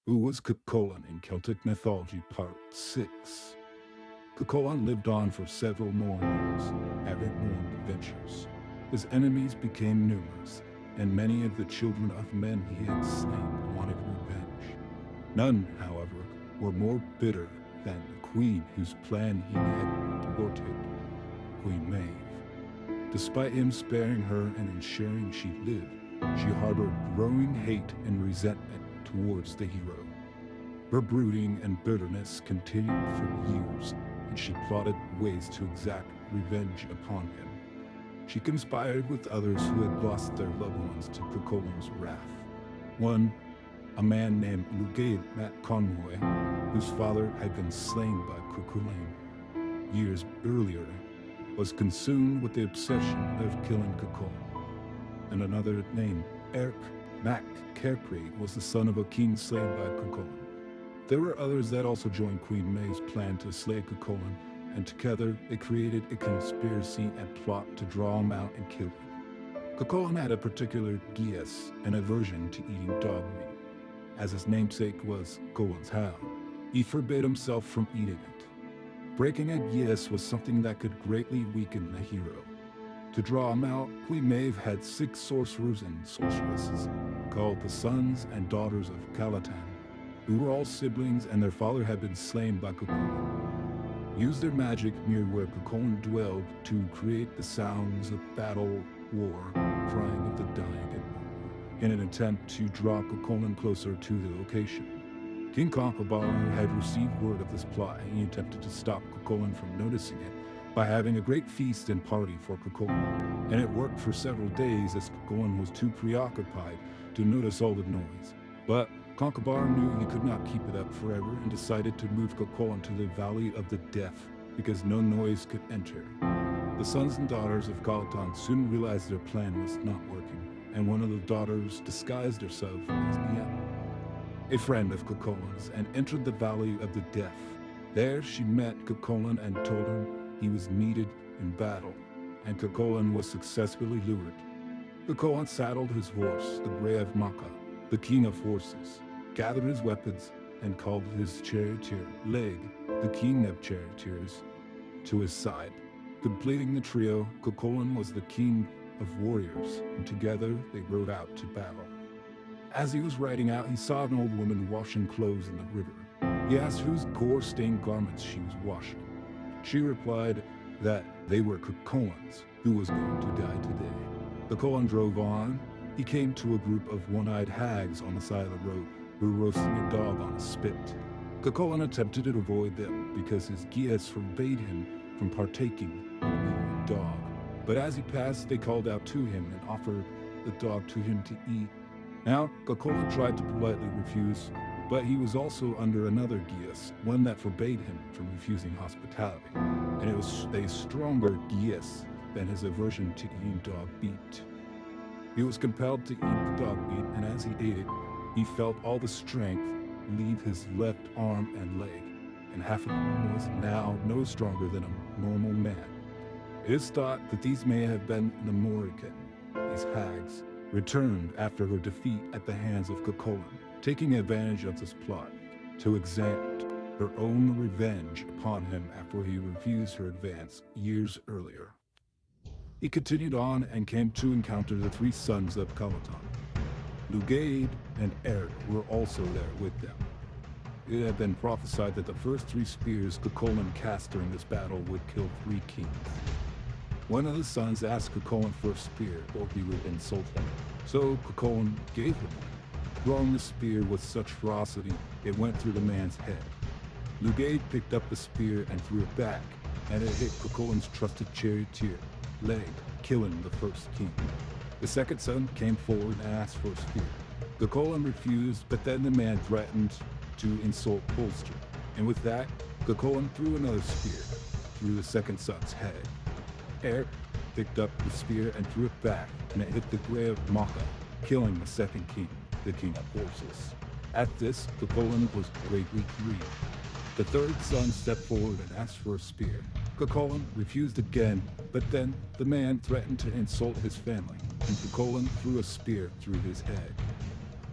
Who was Cú Chulainn in Celtic Mythology Part 6? Cú Chulainn lived on for several more years, having more adventures. His enemies became numerous, and many of the children of men he had slain wanted revenge. None, however, were more bitter than the queen whose plan he had thwarted, Queen Maeve. Despite him sparing her and ensuring she lived, she harbored growing hate and resentment towards the hero. Her brooding and bitterness continued for years, and she plotted ways to exact revenge upon him. She conspired with others who had lost their loved ones to Cú Chulainn's wrath. One, a man named Lugaid Mac Conroy, whose father had been slain by Cú Chulainn years earlier, was consumed with the obsession of killing Cú Chulainn. And another named Eric Mac Caircraig was the son of a king slain by Cú Chulainn. There were others that also joined Queen Maeve's plan to slay Cú Chulainn, and together they created a conspiracy and plot to draw him out and kill him. Cú Chulainn had a particular geas and aversion to eating dog meat. As his namesake was Chulainn's hound, he forbade himself from eating it. Breaking a geas was something that could greatly weaken the hero. To draw him out, Queen Maeve had 6 sorcerers and sorceresses, called the Sons and Daughters of Calatan, who were all siblings and their father had been slain by Cú Chulainn. Used their magic near where Cú Chulainn dwelled to create the sounds of battle, war, crying of the dying, and more, in an attempt to draw Cú Chulainn closer to the location. King Concobar had received word of this plot, and he attempted to stop Cú Chulainn from noticing it by having a great feast and party for Cú Chulainn. And it worked for several days as Cú Chulainn was too preoccupied to notice all the noise. But Concobar knew he could not keep it up forever and decided to move Cú Chulainn to the Valley of the Deaf because no noise could enter. The sons and daughters of Calatan soon realized their plan was not working, and one of the daughters disguised herself as Niamh, a friend of Cú Chulainn's, and entered the Valley of the Deaf. There she met Cú Chulainn and told him he was needed in battle, and Cú Chulainn was successfully lured. Cú Chulainn saddled his horse, the Grey of Macha, the king of horses, gathered his weapons, and called his charioteer, Leg, the king of charioteers, to his side. Completing the trio, Cú Chulainn was the king of warriors, and together they rode out to battle. As he was riding out, he saw an old woman washing clothes in the river. He asked whose gore-stained garments she was washing. She replied that they were Cú Chulainn's, who was going to die today. Cú Chulainn drove on. He came to a group of one-eyed hags on the side of the road who were roasting a dog on a spit. Cú Chulainn attempted to avoid them because his geas forbade him from partaking in eating a dog. But as he passed, they called out to him and offered the dog to him to eat. Now, Cú Chulainn tried to politely refuse, but he was also under another geas, one that forbade him from refusing hospitality, and it was a stronger geas than his aversion to eating dog meat. He was compelled to eat the dog meat, and as he ate it, he felt all the strength leave his left arm and leg, and half of him was now no stronger than a normal man. It is thought that these may have been the Morrigan, these hags, returned after her defeat at the hands of Cú Chulainn, taking advantage of this plot to exact her own revenge upon him after he refused her advance years earlier. He continued on and came to encounter the 3 sons of Calatan. Lugaid and Eric were also there with them. It had been prophesied that the first 3 spears Cú Chulainn cast during this battle would kill 3 kings. One of the sons asked Cú Chulainn for a spear, or he would insult him. So Cú Chulainn gave him one, throwing the spear with such ferocity it went through the man's head. Lugaid picked up the spear and threw it back, and it hit Cú Chulainn's trusted charioteer, Leg, killing the first king. The second son came forward and asked for a spear. Cú Chulainn refused, but then the man threatened to insult Polster, and with that, Cú Chulainn threw another spear through the second son's head. Eric picked up the spear and threw it back, and it hit the Grey of Macha, killing the second king, the king of horses. At this, Cú Chulainn was greatly grieved. The third son stepped forward and asked for a spear. Cú Chulainn refused again, but then the man threatened to insult his family, and Cú Chulainn threw a spear through his head.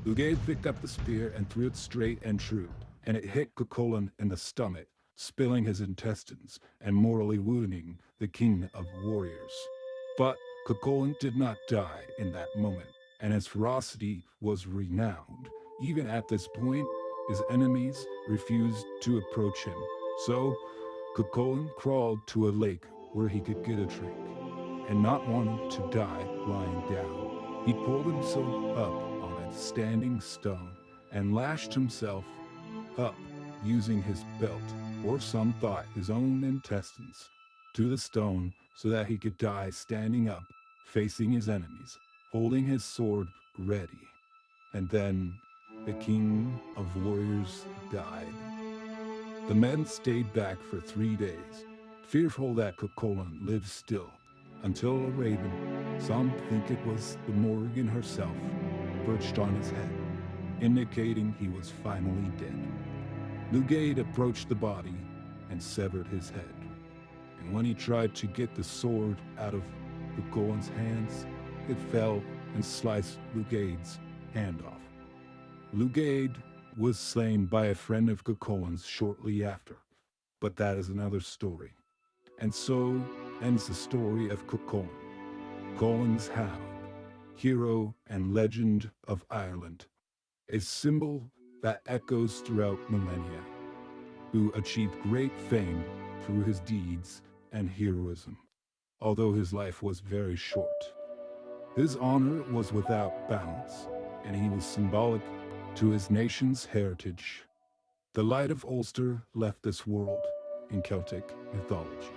Lugaid picked up the spear and threw it straight and true, and it hit Cú Chulainn in the stomach, spilling his intestines and mortally wounding the king of warriors. But Cú Chulainn did not die in that moment, and his ferocity was renowned. Even at this point, his enemies refused to approach him. So, Cú Chulainn crawled to a lake where he could get a drink, and not wanting to die lying down, he pulled himself up on a standing stone and lashed himself up using his belt, or some thought his own intestines, to the stone so that he could die standing up, facing his enemies, holding his sword ready. And then the king of warriors died. The men stayed back for 3 days, fearful that Cú Chulainn lived still, until a raven, some think it was the Morrigan herself, perched on his head, indicating he was finally dead. Lugaid approached the body and severed his head, and when he tried to get the sword out of Cú Chulainn's hands, it fell and sliced Lugaid's hand off. Lugaid was slain by a friend of Cú Chulainn's shortly after, but that is another story. And so ends the story of Cú Chulainn, Chulainn's Hound, hero and legend of Ireland, a symbol that echoes throughout millennia, who achieved great fame through his deeds and heroism, although his life was very short. His honor was without bounds, and he was symbolic to his nation's heritage. The light of Ulster left this world in Celtic mythology.